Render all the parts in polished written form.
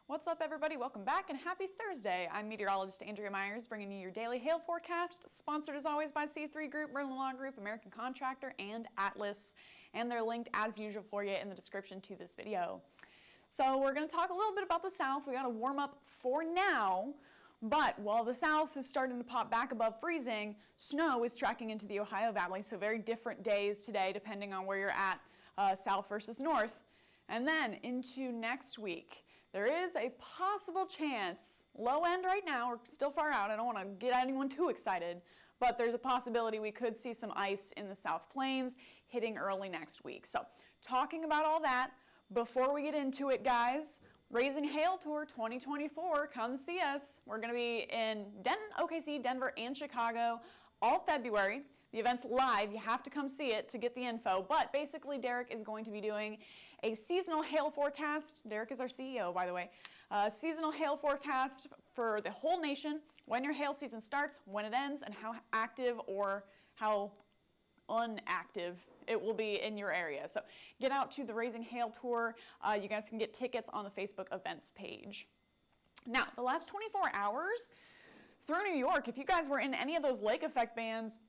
What's up, everybody? Welcome back and happy Thursday. I'm meteorologist Andrea Myers, bringing you your daily hail forecast, sponsored as always by C3 Group, Merlin Law Group, American Contractor, and Atlas. And they're linked as usual for you in the description to this video. So we're going to talk a little bit about the south. We got to warm up for now. But while the south is starting to pop back above freezing, snow is tracking into the Ohio Valley. So very different days today depending on where you're at, south versus north. And then into next week, there is a possible chance, low end right now, we're still far out, I don't want to get anyone too excited, but there's a possibility we could see some ice in the South Plains hitting early next week. So talking about all that, before we get into it, guys, Raising Hail Tour 2024, come see us. We're going to be in Denton, OKC, Denver, and Chicago all February. The event's live. You have to come see it to get the info. But basically, Derek is going to be doing a seasonal hail forecast. Derek is our CEO, by the way. Seasonal hail forecast for the whole nation, when your hail season starts, when it ends, and how active or how unactive it will be in your area. So get out to the Raising Hail Tour. You guys can get tickets on the Facebook events page. Now, the last 24 hours through New York, if you guys were in any of those lake effect bands,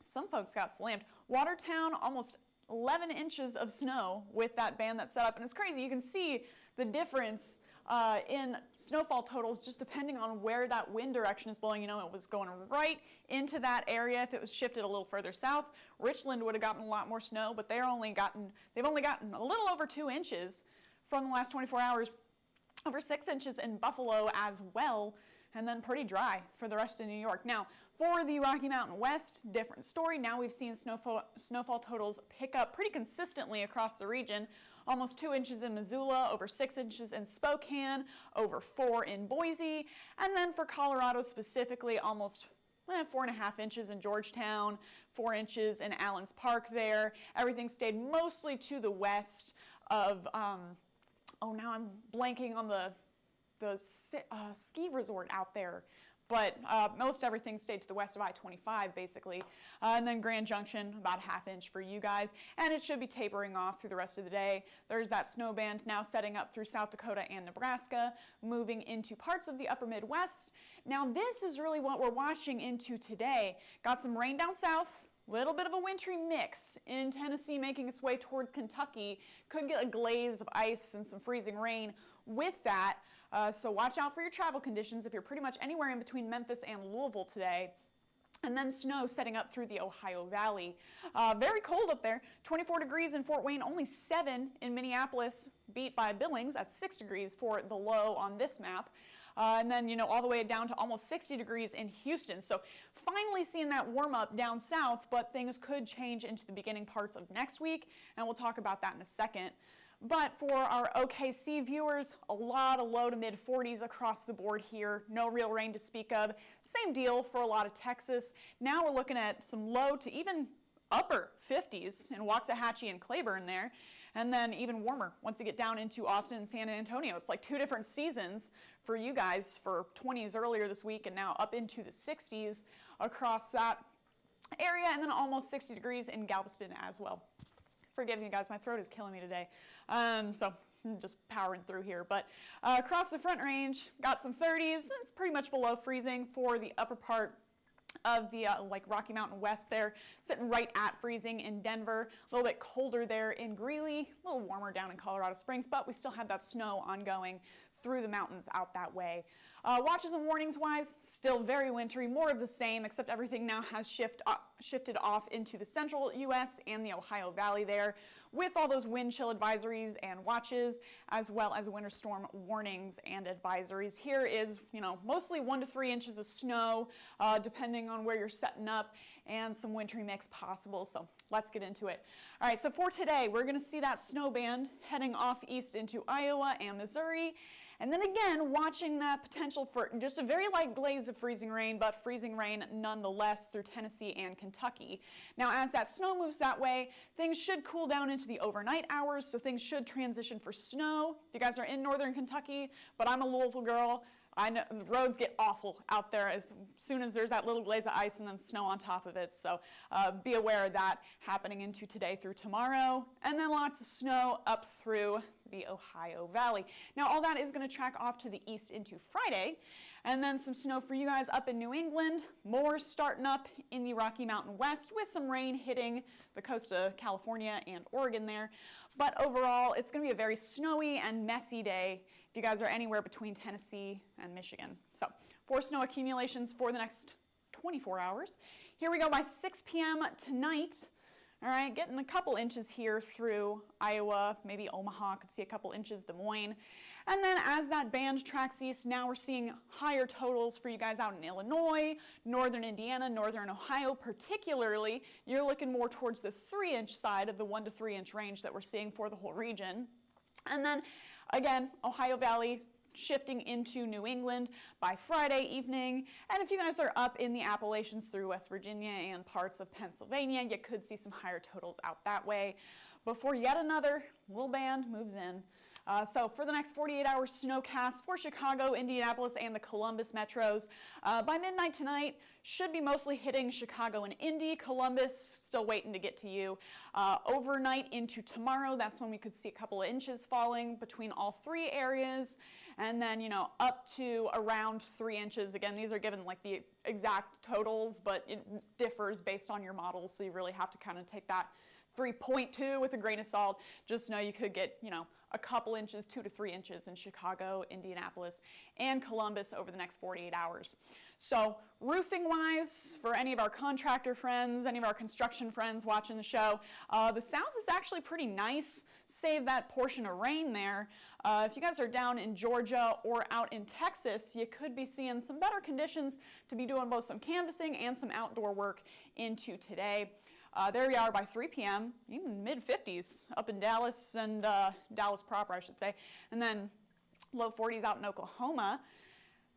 some folks got slammed. Watertown, almost 11 inches of snow with that band that's set up. And it's crazy. You can see the difference in snowfall totals just depending on where that wind direction is blowing. You know, it was going right into that area. If it was shifted a little further south, Richland would have gotten a lot more snow, but they've only gotten a little over 2 inches from the last 24 hours, over 6 inches in Buffalo as well, and then pretty dry for the rest of New York. Now, for the Rocky Mountain West, different story. Now we've seen snowfall totals pick up pretty consistently across the region. Almost 2 inches in Missoula, over 6 inches in Spokane, over 4 in Boise, and then for Colorado specifically, almost 4.5 inches in Georgetown, 4 inches in Allen's Park there. Everything stayed mostly to the west of, now I'm blanking on the ski resort out there. But most everything stayed to the west of I-25, basically. And then Grand Junction, about 1/2 inch for you guys. And it should be tapering off through the rest of the day. There's that snow band now setting up through South Dakota and Nebraska, moving into parts of the upper Midwest. Now, this is really what we're watching into today. Got some rain down south. Little bit of a wintry mix in Tennessee making its way towards Kentucky. Could get a glaze of ice and some freezing rain with that. So watch out for your travel conditions if you're pretty much anywhere in between Memphis and Louisville today. And then snow setting up through the Ohio Valley. Very cold up there. 24 degrees in Fort Wayne, only 7 in Minneapolis, beat by Billings at 6 degrees for the low on this map. And then, you know, all the way down to almost 60 degrees in Houston. So finally seeing that warm up down south, but things could change into the beginning parts of next week. And we'll talk about that in a second. But for our OKC viewers, a lot of low to mid 40s across the board here. No real rain to speak of. Same deal for a lot of Texas. Now we're looking at some low to even upper 50s in Waxahachie and Claiborne there. And then even warmer once you get down into Austin and San Antonio. It's like 2 different seasons for you guys, for 20s earlier this week and now up into the 60s across that area. And then almost 60 degrees in Galveston as well. Forgive me, guys, my throat is killing me today. So I'm just powering through here. But across the Front Range, got some 30s. It's pretty much below freezing for the upper part of the Rocky Mountain West there, sitting right at freezing in Denver. A little bit colder there in Greeley, a little warmer down in Colorado Springs, but we still have that snow ongoing through the mountains out that way. Watches and warnings wise, still very wintry, more of the same, except everything now has shifted off into the central U.S. and the Ohio Valley there, with all those wind chill advisories and watches, as well as winter storm warnings and advisories. Here is, mostly 1 to 3 inches of snow, depending on where you're setting up, and some wintry mix possible. So let's get into it. All right, so for today, we're going to see that snow band heading off east into Iowa and Missouri. And then again, watching that potential for just a very light glaze of freezing rain, but freezing rain nonetheless through Tennessee and Kentucky. Now, as that snow moves that way, things should cool down into the overnight hours, so things should transition for snow. If you guys are in northern Kentucky, but I'm a Louisville girl, I know the roads get awful out there as soon as there's that little glaze of ice and then snow on top of it. So be aware of that happening into today through tomorrow. And then lots of snow up through the Ohio Valley. Now all that is going to track off to the east into Friday. And then some snow for you guys up in New England. More starting up in the Rocky Mountain West with some rain hitting the coast of California and Oregon there. But overall, it's going to be a very snowy and messy day if you guys are anywhere between Tennessee and Michigan. So, for snow accumulations for the next 24 hours. Here we go by 6 p.m. tonight. All right, getting a couple inches here through Iowa, maybe Omaha, could see a couple inches, Des Moines. And then as that band tracks east, now we're seeing higher totals for you guys out in Illinois, northern Indiana, northern Ohio particularly. You're looking more towards the 3-inch side of the 1 to 3 inch range that we're seeing for the whole region. And then again, Ohio Valley shifting into New England by Friday evening. And if you guys are up in the Appalachians through West Virginia and parts of Pennsylvania, you could see some higher totals out that way before yet another little band moves in. So for the next 48 hours, snowcast for Chicago, Indianapolis, and the Columbus metros. By midnight tonight, should be mostly hitting Chicago and Indy. Columbus, still waiting to get to you. Overnight into tomorrow, that's when we could see a couple of inches falling between all 3 areas. And then, up to around 3 inches. Again, these are given like the exact totals, but it differs based on your models. So you really have to kind of take that 3.2 with a grain of salt. Just know you could get, a couple inches, 2 to 3 inches in Chicago, Indianapolis, and Columbus over the next 48 hours. So roofing-wise, for any of our contractor friends, any of our construction friends watching the show, the south is actually pretty nice, save that portion of rain there. If you guys are down in Georgia or out in Texas, you could be seeing some better conditions to be doing both some canvassing and some outdoor work into today. There we are by 3 p.m., even mid-50s up in Dallas and Dallas proper, I should say. And then low 40s out in Oklahoma.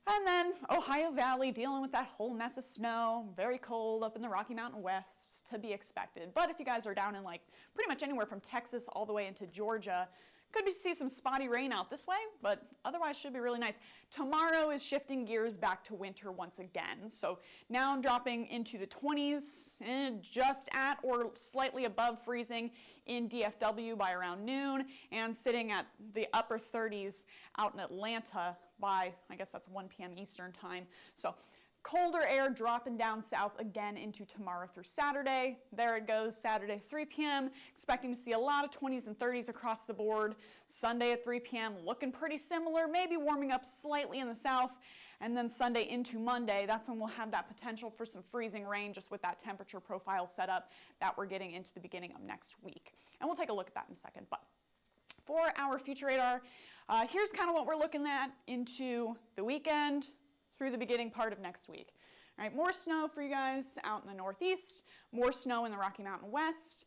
And then Ohio Valley dealing with that whole mess of snow, very cold up in the Rocky Mountain West, to be expected. But if you guys are down in like pretty much anywhere from Texas all the way into Georgia, could be see some spotty rain out this way, but otherwise should be really nice. Tomorrow is shifting gears back to winter once again. So now I'm dropping into the 20s and just at or slightly above freezing in DFW by around noon, and sitting at the upper 30s out in Atlanta by, I guess that's 1 p.m. Eastern time. So colder air dropping down south again into tomorrow through Saturday. There it goes, Saturday 3 p.m. Expecting to see a lot of 20s and 30s across the board. Sunday at 3 p.m. looking pretty similar, maybe warming up slightly in the south. And then Sunday into Monday, that's when we'll have that potential for some freezing rain just with that temperature profile set up that we're getting into the beginning of next week. And we'll take a look at that in a second. But for our future radar, here's kind of what we're looking at into the weekend through the beginning part of next week. All right, more snow for you guys out in the Northeast, more snow in the Rocky Mountain West,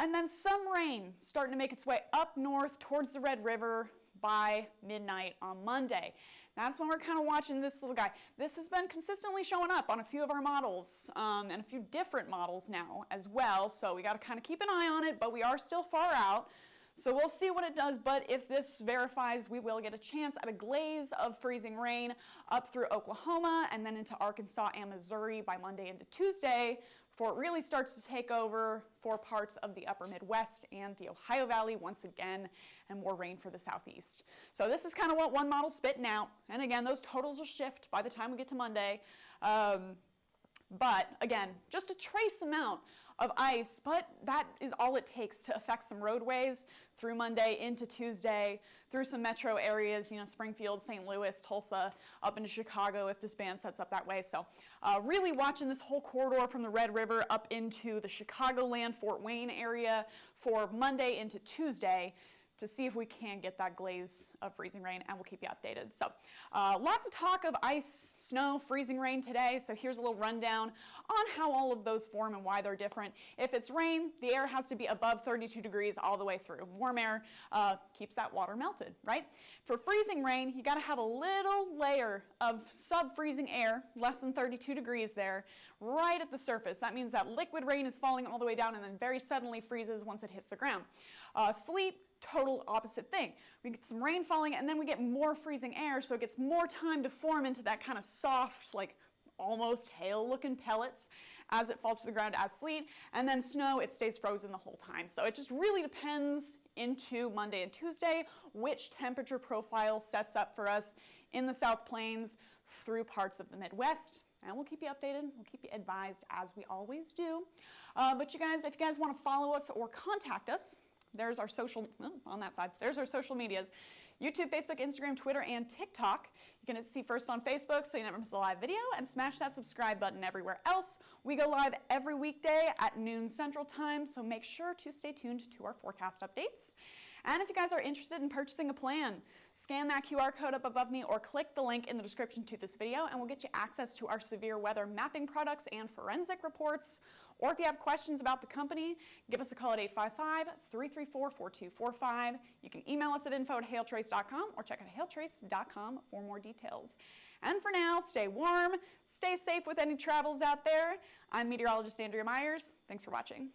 and then some rain starting to make its way up north towards the Red River by midnight on Monday. That's when we're kind of watching this little guy. This has been consistently showing up on a few of our models, and a few different models now as well, so we got to kind of keep an eye on it, but we are still far out. So we'll see what it does, but if this verifies, we will get a chance at a glaze of freezing rain up through Oklahoma and then into Arkansas and Missouri by Monday into Tuesday before it really starts to take over for parts of the upper Midwest and the Ohio Valley once again, and more rain for the southeast. So this is kind of what one model's spitting out. And again, those totals will shift by the time we get to Monday. But again, just a trace amount of ice, but that is all it takes to affect some roadways through Monday into Tuesday, through some metro areas, Springfield, St. Louis, Tulsa, up into Chicago if this band sets up that way. So really watching this whole corridor from the Red River up into the Chicagoland, Fort Wayne area for Monday into Tuesday to see if we can get that glaze of freezing rain, and we'll keep you updated. So lots of talk of ice, snow, freezing rain today, so here's a little rundown on how all of those form and why they're different. If it's rain, the air has to be above 32 degrees all the way through. Warm air keeps that water melted, right? For freezing rain, you gotta have a little layer of sub-freezing air, less than 32 degrees there, right at the surface. That means that liquid rain is falling all the way down and then very suddenly freezes once it hits the ground. Sleet, total opposite thing. We get some rain falling and then we get more freezing air, so it gets more time to form into that kind of soft, like almost hail-looking pellets as it falls to the ground as sleet. And then snow, it stays frozen the whole time. So it just really depends into Monday and Tuesday which temperature profile sets up for us in the South Plains through parts of the Midwest. And we'll keep you updated, we'll keep you advised as we always do. But you guys, if you guys want to follow us or contact us, there's our social, on that side, there's our social medias. YouTube, Facebook, Instagram, Twitter, and TikTok. You can see first on Facebook so you never miss a live video, and smash that subscribe button everywhere else. We go live every weekday at noon Central Time, so make sure to stay tuned to our forecast updates. And if you guys are interested in purchasing a plan, scan that QR code up above me or click the link in the description to this video and we'll get you access to our severe weather mapping products and forensic reports. Or if you have questions about the company, give us a call at 855-334-4245. You can email us at info@hailtrace.com or check out hailtrace.com for more details. And for now, stay warm, stay safe with any travels out there. I'm meteorologist Andrea Myers. Thanks for watching.